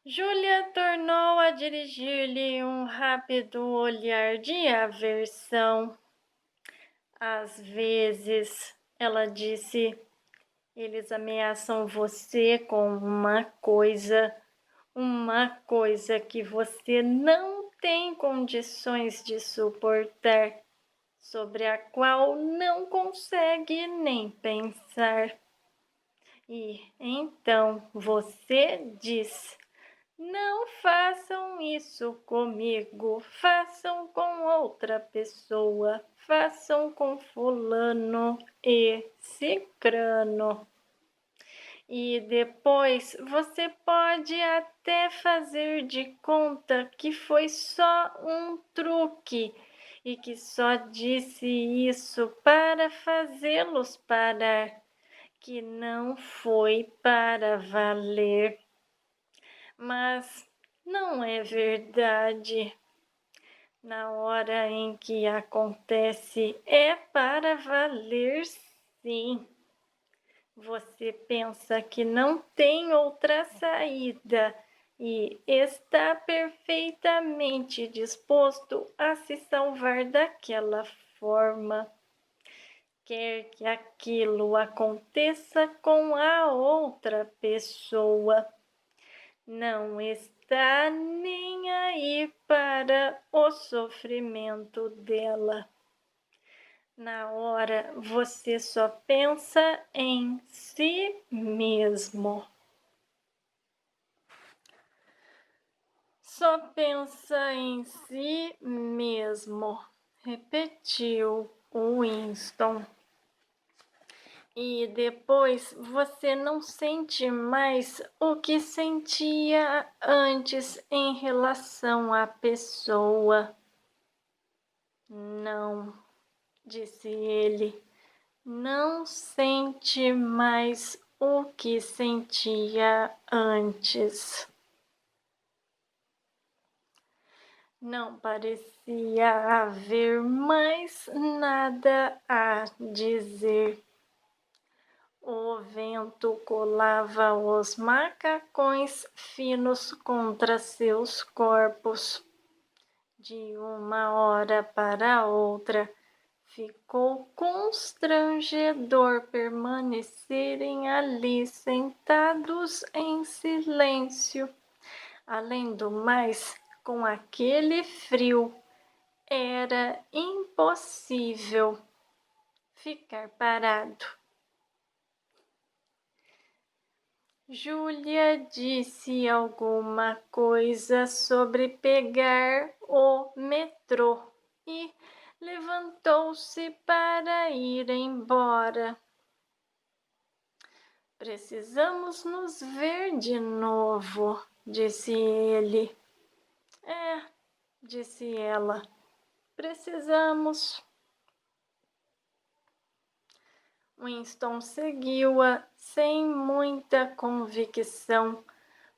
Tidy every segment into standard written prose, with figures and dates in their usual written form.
Júlia tornou a dirigir-lhe um rápido olhar de aversão. Às vezes, ela disse, eles ameaçam você com uma coisa que você não tem condições de suportar, sobre a qual não consegue nem pensar. E então você diz: não façam isso comigo, façam com outra pessoa, façam com fulano e cicrano. E depois você pode até fazer de conta que foi só um truque e que só disse isso para fazê-los parar, que não foi para valer. Mas não é verdade. Na hora em que acontece, é para valer, sim. Você pensa que não tem outra saída e está perfeitamente disposto a se salvar daquela forma. Quer que aquilo aconteça com a outra pessoa. Não está nem aí para o sofrimento dela. Na hora você só pensa em si mesmo. Só pensa em si mesmo, repetiu Winston. E depois você não sente mais o que sentia antes em relação à pessoa. Não, disse ele, não sente mais o que sentia antes. Não parecia haver mais nada a dizer. O vento colava os macacões finos contra seus corpos. De uma hora para outra, ficou constrangedor permanecerem ali sentados em silêncio. Além do mais, com aquele frio, era impossível ficar parado. Júlia disse alguma coisa sobre pegar o metrô e levantou-se para ir embora. Precisamos nos ver de novo, disse ele. Disse ela. Precisamos. Winston seguiu-a sem muita convicção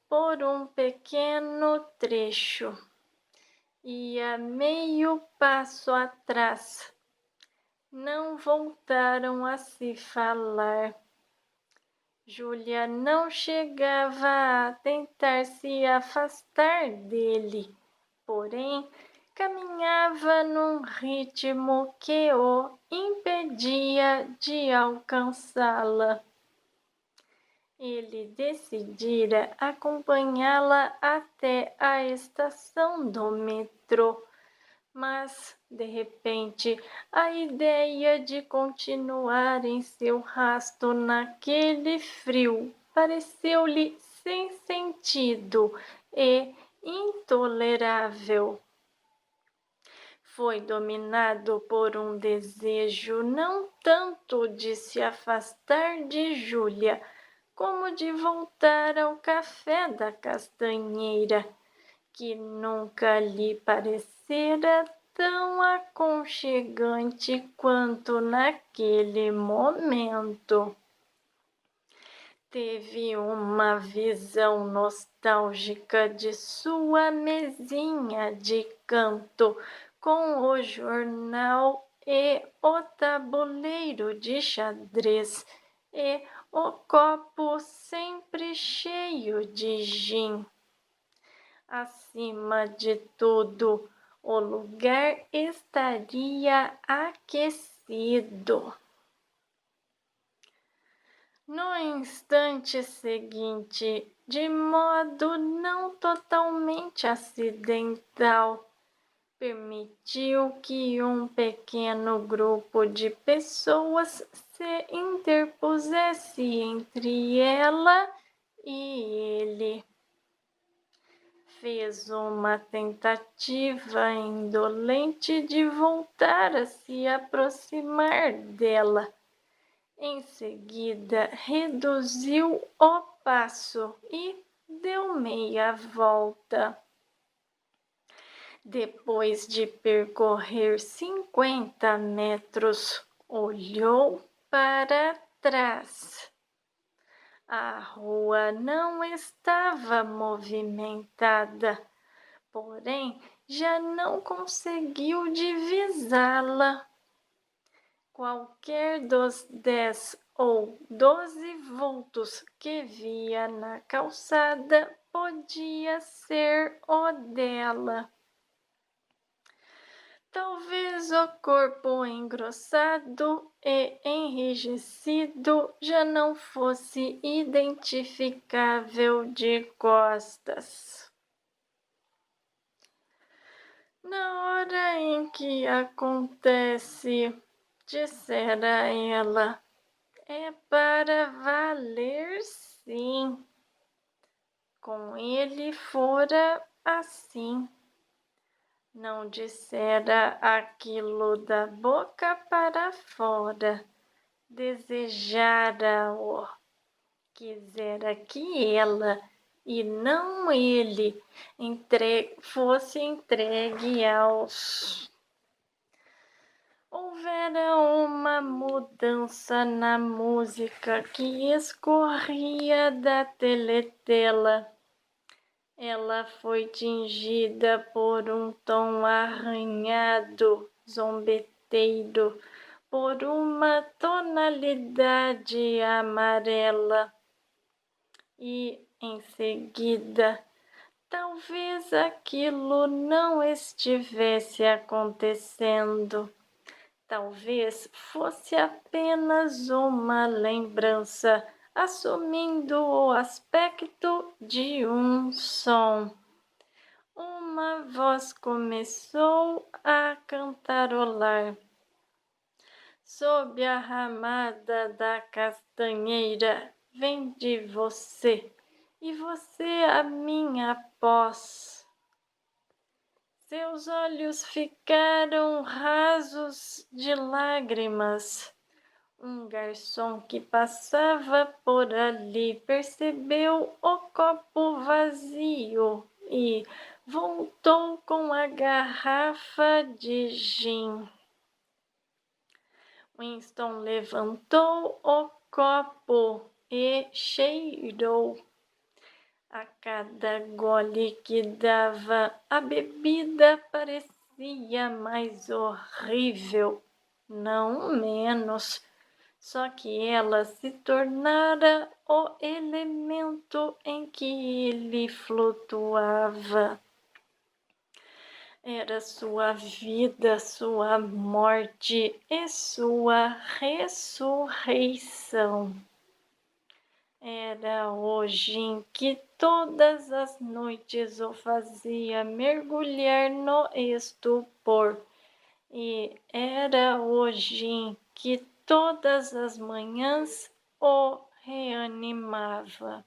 por um pequeno trecho. Ia meio passo atrás. Não voltaram a se falar. Júlia não chegava a tentar se afastar dele, porém caminhava num ritmo que o impedia de alcançá-la. Ele decidira acompanhá-la até a estação do metrô, mas, de repente, a ideia de continuar em seu rastro naquele frio pareceu-lhe sem sentido e intolerável. Foi dominado por um desejo não tanto de se afastar de Júlia, como de voltar ao café da Castanheira, que nunca lhe parecera tão aconchegante quanto naquele momento. Teve uma visão nostálgica de sua mesinha de canto, com o jornal e o tabuleiro de xadrez e o copo sempre cheio de gin. Acima de tudo, o lugar estaria aquecido. No instante seguinte, de modo não totalmente acidental, permitiu que um pequeno grupo de pessoas se interpusesse entre ela e ele. Fez uma tentativa indolente de voltar a se aproximar dela. Em seguida, reduziu o passo e deu meia volta. Depois de percorrer 50 metros, olhou para trás. A rua não estava movimentada, porém já não conseguiu divisá-la. Qualquer dos 10 ou 12 vultos que via na calçada podia ser o dela. Talvez o corpo engrossado e enrijecido já não fosse identificável de costas. Na hora em que acontece, dissera ela, é para valer, sim. Com ele fora assim. Não dissera aquilo da boca para fora, desejara-o, quisera que ela e não ele fosse entregue aos. Houvera uma mudança na música que escorria da teletela. Ela foi tingida por um tom arranhado, zombeteiro, por uma tonalidade amarela. E, em seguida, talvez aquilo não estivesse acontecendo. Talvez fosse apenas uma lembrança, assumindo o aspecto de um som. Uma voz começou a cantarolar. Sob a ramada da castanheira, vem de você, e você a minha após. Seus olhos ficaram rasos de lágrimas. Um garçom que passava por ali percebeu o copo vazio e voltou com a garrafa de gin. Winston levantou o copo e cheirou. A cada gole que dava, a bebida parecia mais horrível, não menos. Só que ela se tornara o elemento em que ele flutuava. Era sua vida, sua morte e sua ressurreição. Era hoje em que todas as noites o fazia mergulhar no estupor, e era hoje em que todas as manhãs o reanimava.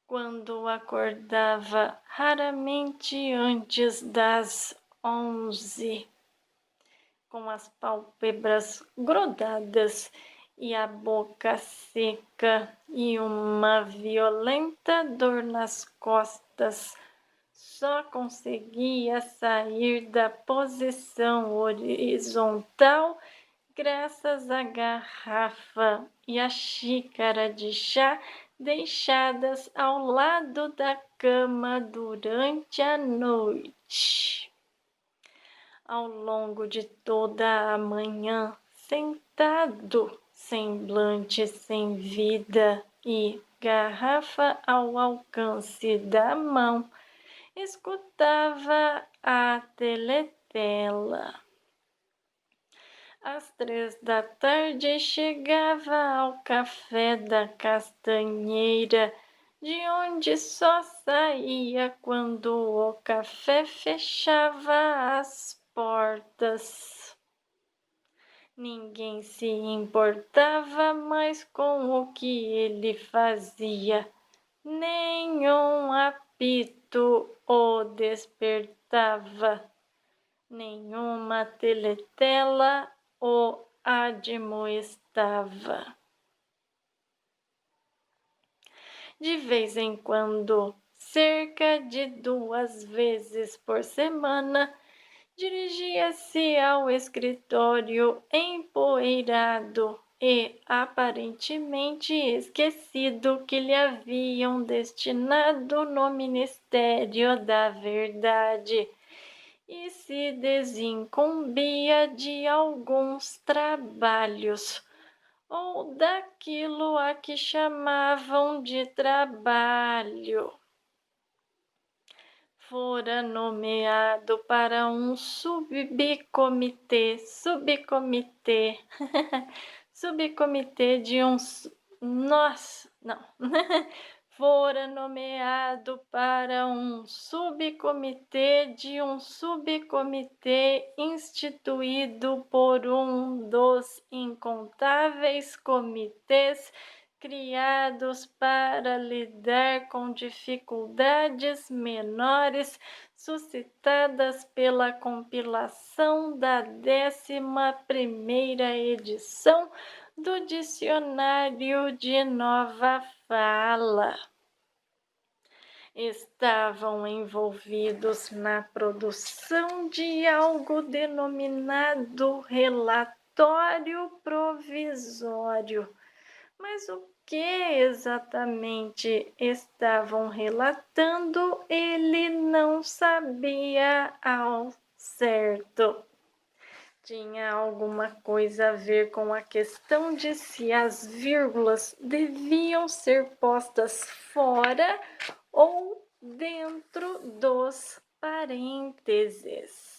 Quando acordava, raramente antes das 11, com as pálpebras grudadas e a boca seca e uma violenta dor nas costas, só conseguia sair da posição horizontal graças à garrafa e à xícara de chá deixadas ao lado da cama durante a noite. Ao longo de toda a manhã, sentado, semblante sem vida e garrafa ao alcance da mão, escutava a teletela. Às 3 da tarde chegava ao café da Castanheira, de onde só saía quando o café fechava as portas. Ninguém se importava mais com o que ele fazia, nenhum apito o despertava, nenhuma teletela o admoestava. De vez em quando, cerca de 2 vezes por semana, dirigia-se ao escritório empoeirado e aparentemente esquecido que lhe haviam destinado no Ministério da Verdade e se desincumbia de alguns trabalhos, ou daquilo a que chamavam de trabalho. Fora nomeado para um subcomitê subcomitê de um nossa, não. Fora nomeado para um subcomitê de um subcomitê instituído por um dos incontáveis comitês criados para lidar com dificuldades menores suscitadas pela compilação da 11ª edição do Dicionário de Nova Fala. Estavam envolvidos na produção de algo denominado relatório provisório. Mas o que exatamente estavam relatando, ele não sabia ao certo. Tinha alguma coisa a ver com a questão de se as vírgulas deviam ser postas fora ou dentro dos parênteses.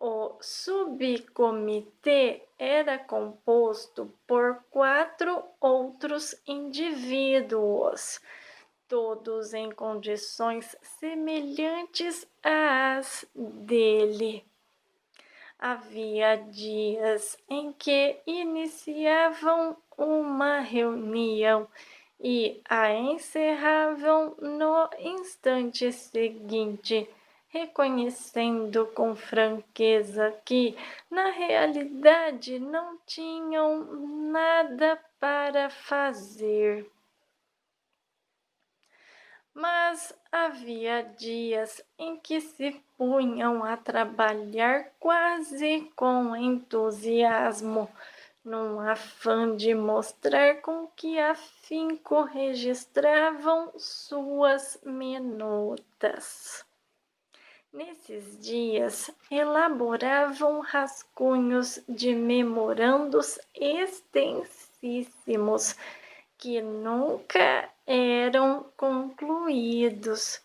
O subcomitê era composto por 4 outros indivíduos, todos em condições semelhantes às dele. Havia dias em que iniciavam uma reunião e a encerravam no instante seguinte, reconhecendo com franqueza que, na realidade, não tinham nada para fazer. Mas havia dias em que se punham a trabalhar quase com entusiasmo, num afã de mostrar com que afinco registravam suas minutas. Nesses dias, elaboravam rascunhos de memorandos extensíssimos que nunca eram concluídos.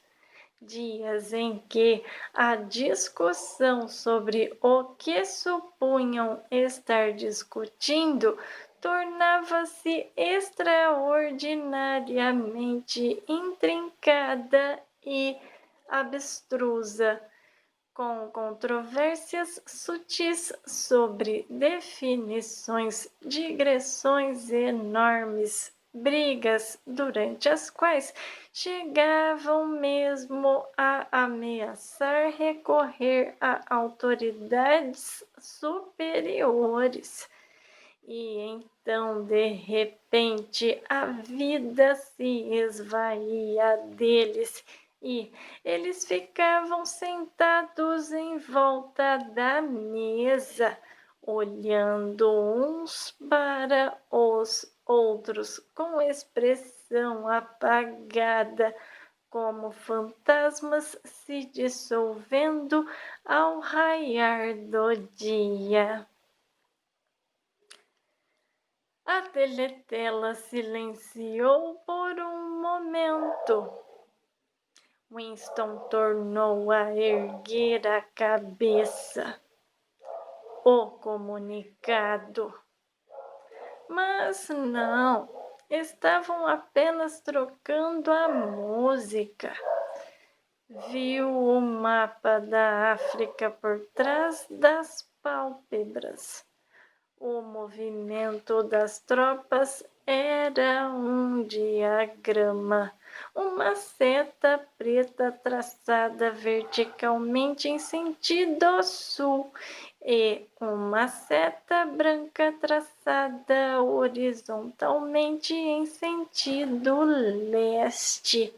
Dias em que a discussão sobre o que supunham estar discutindo tornava-se extraordinariamente intrincada e abstrusa, com controvérsias sutis sobre definições, digressões enormes, brigas durante as quais chegavam mesmo a ameaçar recorrer a autoridades superiores. E então, de repente, a vida se esvaía deles e eles ficavam sentados em volta da mesa, olhando uns para os outros com expressão apagada, como fantasmas se dissolvendo ao raiar do dia. A teletela silenciou por um momento. Winston tornou a erguer a cabeça. O comunicado. Mas não, estavam apenas trocando a música. Viu o mapa da África por trás das pálpebras. O movimento das tropas era um diagrama, uma seta preta traçada verticalmente em sentido sul e uma seta branca traçada horizontalmente em sentido leste,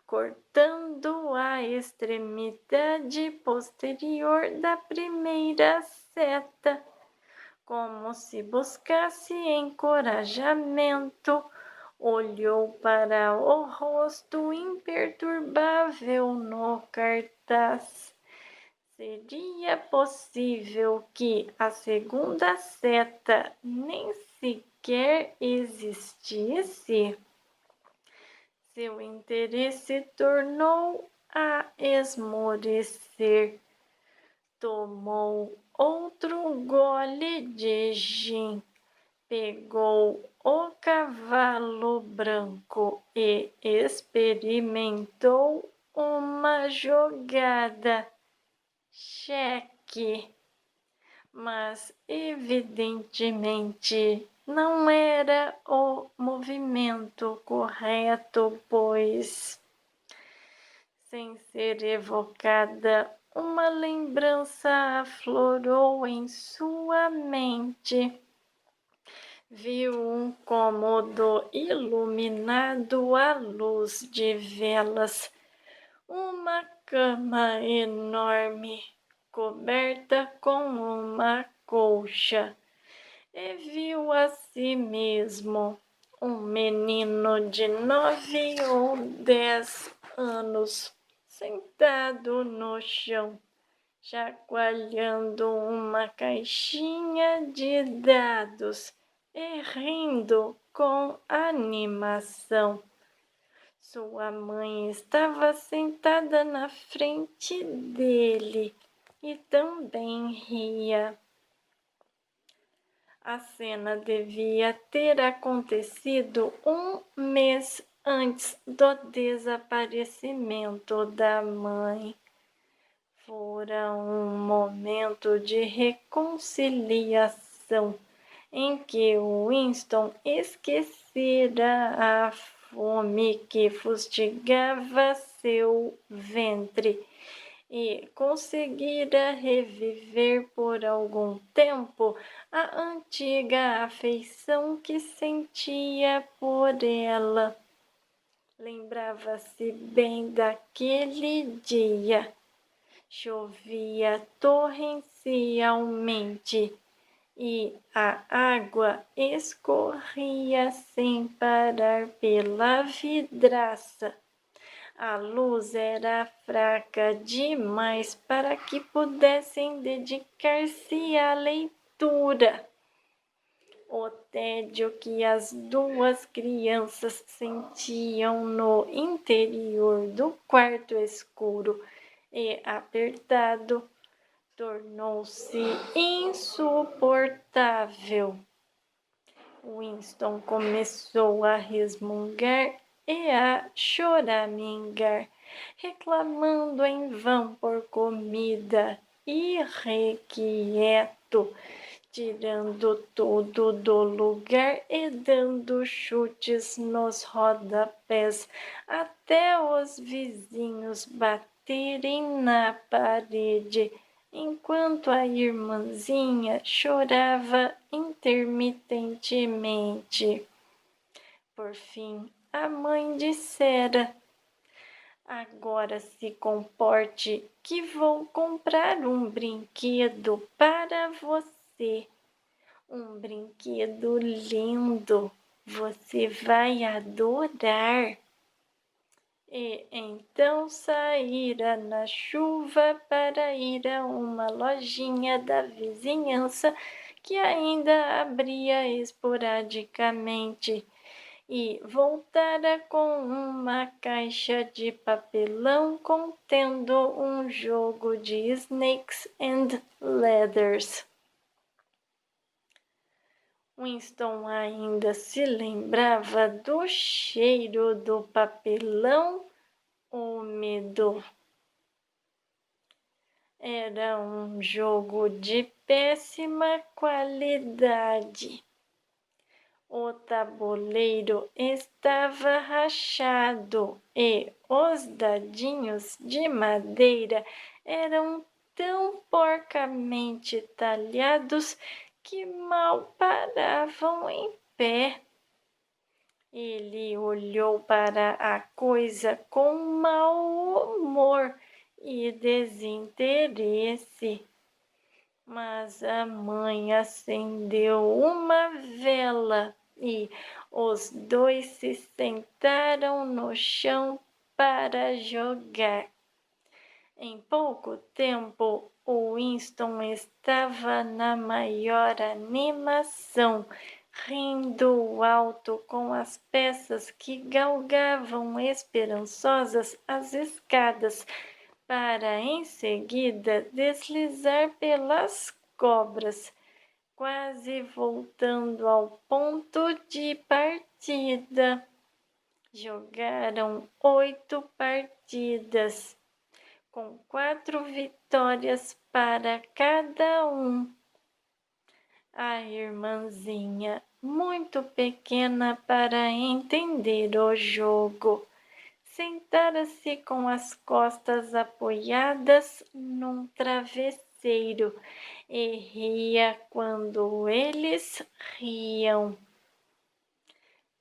cortando a extremidade posterior da primeira seta. Como se buscasse encorajamento, olhou para o rosto imperturbável no cartaz. Seria possível que a segunda seta nem sequer existisse? Seu interesse tornou a esmorecer. Tomou outro gole de gin, pegou o cavalo branco e experimentou uma jogada. Cheque. Mas evidentemente não era o movimento correto, pois, sem ser evocada, uma lembrança aflorou em sua mente. Viu um cômodo iluminado à luz de velas, uma cama enorme, coberta com uma colcha, e viu a si mesmo, um menino de 9 ou 10 anos, sentado no chão, chacoalhando uma caixinha de dados e rindo com animação. Sua mãe estava sentada na frente dele e também ria. A cena devia ter acontecido um mês antes do desaparecimento da mãe. Fora um momento de reconciliação em que Winston esquecera a fome que fustigava seu ventre e conseguira reviver por algum tempo a antiga afeição que sentia por ela. Lembrava-se bem daquele dia. Chovia torrencialmente e a água escorria sem parar pela vidraça. A luz era fraca demais para que pudessem dedicar-se à leitura. O tédio que as duas crianças sentiam no interior do quarto escuro e apertado tornou-se insuportável. Winston começou a resmungar e a choramingar, reclamando em vão por comida, irrequieto, tirando tudo do lugar e dando chutes nos rodapés até os vizinhos baterem na parede, enquanto a irmãzinha chorava intermitentemente. Por fim, a mãe dissera: "Agora se comporte, que vou comprar um brinquedo para você. Um brinquedo lindo, você vai adorar." E então saíra na chuva para ir a uma lojinha da vizinhança que ainda abria esporadicamente, e voltara com uma caixa de papelão contendo um jogo de Snakes and Ladders. Winston ainda se lembrava do cheiro do papelão úmido. Era um jogo de péssima qualidade. O tabuleiro estava rachado e os dadinhos de madeira eram tão porcamente talhados que mal paravam em pé. Ele olhou para a coisa com mau humor e desinteresse. Mas a mãe acendeu uma vela e os dois se sentaram no chão para jogar. Em pouco tempo, o Winston estava na maior animação, rindo alto com as peças que galgavam esperançosas as escadas, para em seguida deslizar pelas cobras, quase voltando ao ponto de partida. Jogaram 8 partidas, com 4 vitórias para cada um. A irmãzinha, muito pequena para entender o jogo, sentara-se com as costas apoiadas num travesseiro e ria quando eles riam.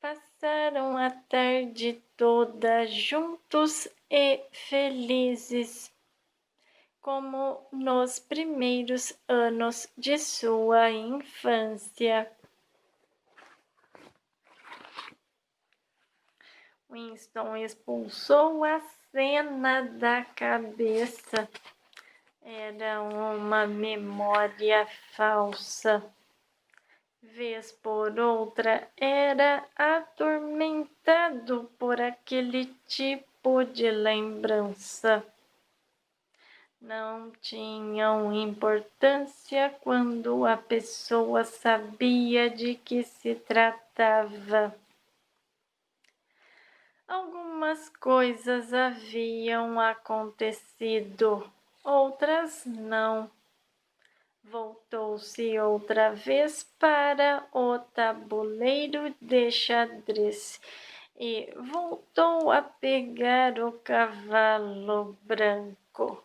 Passaram a tarde toda juntos e felizes, como nos primeiros anos de sua infância. Winston expulsou a cena da cabeça. Era uma memória falsa. Vez por outra, era atormentado por aquele tipo de lembrança. Não tinham importância quando a pessoa sabia de que se tratava. Algumas coisas haviam acontecido, outras não. Voltou-se outra vez para o tabuleiro de xadrez e voltou a pegar o cavalo branco.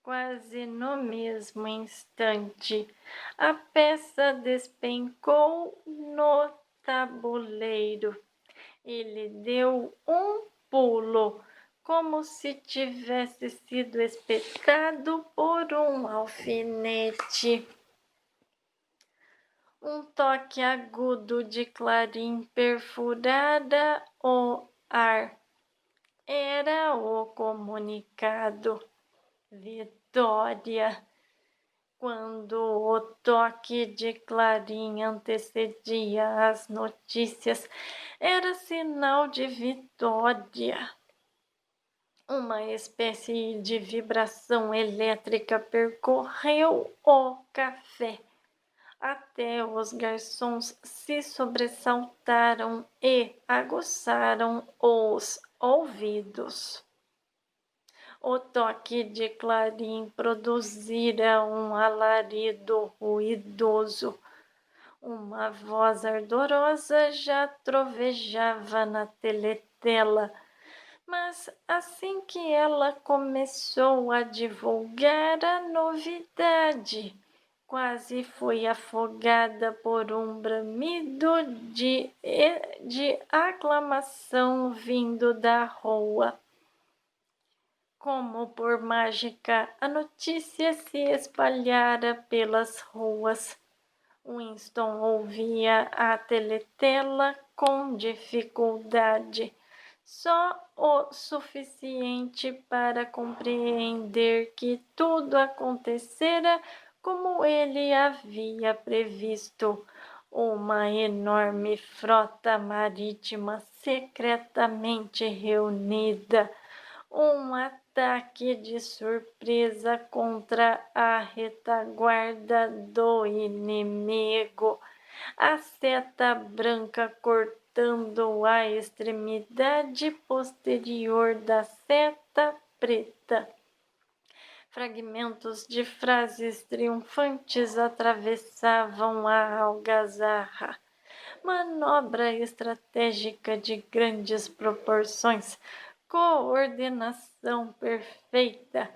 Quase no mesmo instante, a peça despencou no tabuleiro. Ele deu um pulo, como se tivesse sido espetado por um alfinete. Um toque agudo de clarim perfurara o ar. Era o comunicado. Vitória! Quando o toque de clarim antecedia as notícias, era sinal de vitória. Uma espécie de vibração elétrica percorreu o café. Até os garçons se sobressaltaram e aguçaram os ouvidos. O toque de clarim produzira um alarido ruidoso. Uma voz ardorosa já trovejava na teletela, mas assim que ela começou a divulgar a novidade, quase foi afogada por um bramido de aclamação vindo da rua. Como por mágica, a notícia se espalhara pelas ruas. Winston ouvia a teletela com dificuldade, só o suficiente para compreender que tudo acontecera como ele havia previsto. Uma enorme frota marítima secretamente reunida, um ataque de surpresa contra a retaguarda do inimigo, a seta branca cortando a extremidade posterior da seta preta. Fragmentos de frases triunfantes atravessavam a algazarra. Manobra estratégica de grandes proporções, coordenação perfeita,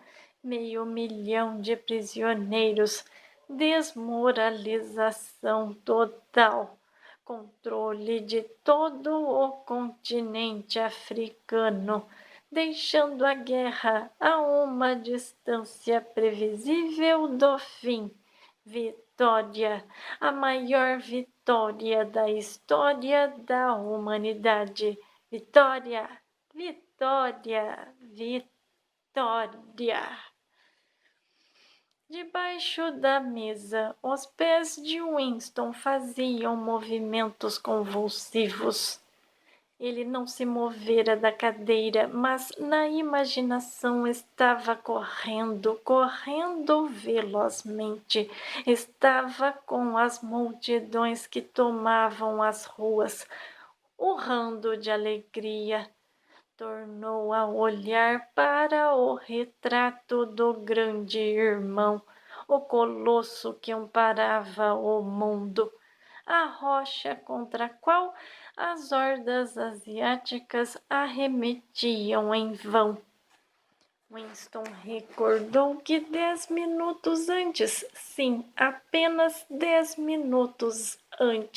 500.000 de prisioneiros, desmoralização total, controle de todo o continente africano, deixando a guerra a uma distância previsível do fim. Vitória, a maior vitória da história da humanidade. Vitória, vitória, vitória. Debaixo da mesa, os pés de Winston faziam movimentos convulsivos. Ele não se movera da cadeira, mas na imaginação estava correndo velozmente. Estava com as multidões que tomavam as ruas, urrando de alegria. Tornou a olhar para o retrato do grande irmão, o colosso que amparava o mundo, a rocha contra a qual as hordas asiáticas arremetiam em vão. Winston recordou que 10 minutos antes, sim, apenas 10 minutos antes,